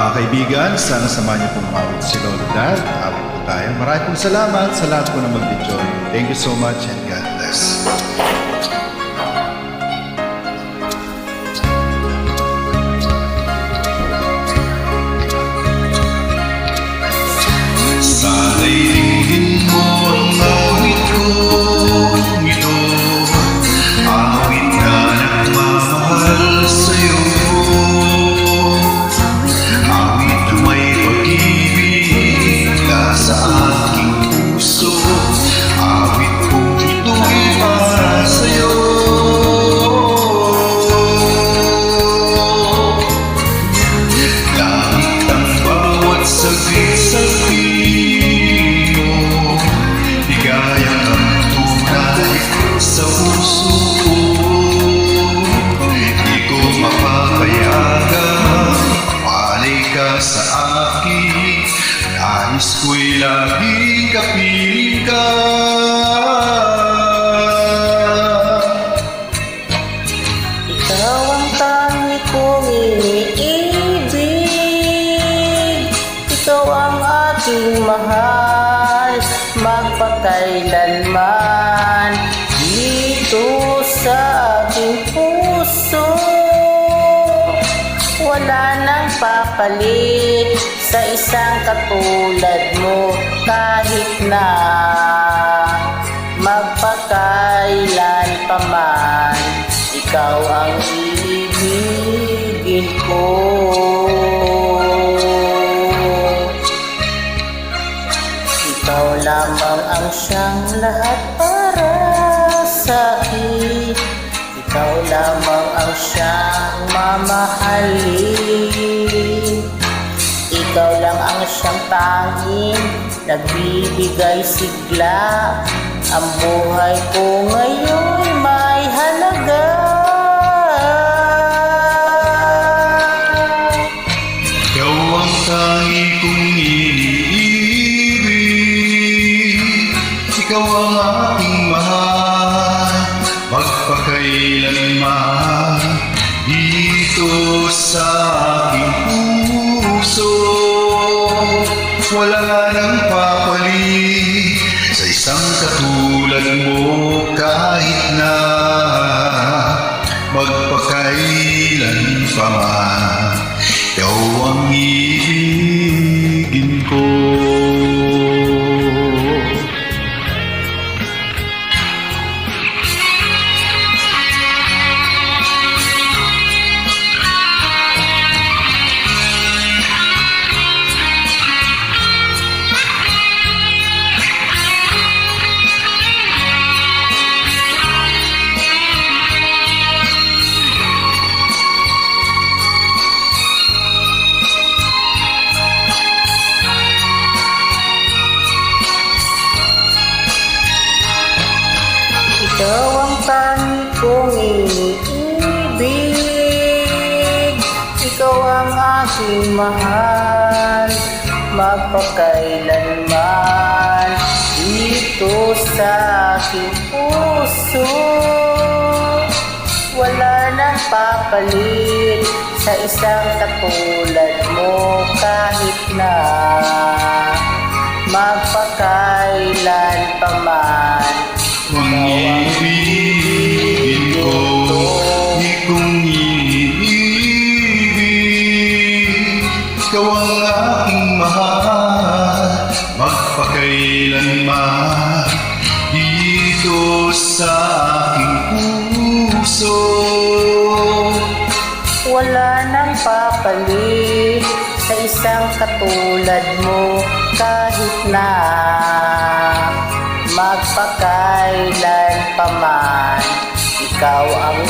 Mga kaibigan, sana samahan niyo pong umawit si Lolo Dad. Awit po tayo. Maraming pong salamat sa lahat po na mag-join. Thank you so much and God bless. Sana'y tingin mo ang awit kong ito, awit na nagmamahal sa'yo. Awit na may pag-ibig ka sa aking puso, awit kong ito'y para sa'yo. Langit ang bawat saglit-saglit, sa puso ko, di ko mapapayagan, malay ka sa akin, nais ko'y laging kapiling ka. Ikaw ang tangi kong iniibig, ikaw ang aking mahal, magpakailanman. Dito sa aking puso, wala nang papalit sa isang katulad mo, kahit na magpakailan pa man, ikaw ang iibigin ko. Ikaw lamang ang siyang lahat para sa'kin, ikaw lamang ang siyang mamahalin, ikaw lang ang siyang tanging nagbibigay sigla, ang buhay ko ngayon may halaga. Ikaw ang tangi kong iniibig, ikaw ang aking mahal, magpakailanman. Dito sa aking puso, wala nang papalit sa isang katulad mo, kahit na magpakailan pa man, ikaw ang ibigin ko. Ikaw ang tangi kong iniibig, ikaw ang aking mahal, magpakailanman. Dito sa aking puso, wala nang papalit sa isang katulad mo, kahit na magpakailan pa man. Ang ibigin ko, di kong iniibig, ikaw ang aking mahal, magpakailanman. Dito sa aking puso, wala nang papalit sa isang katulad mo, kahit na magpakailan pa man, ikaw ang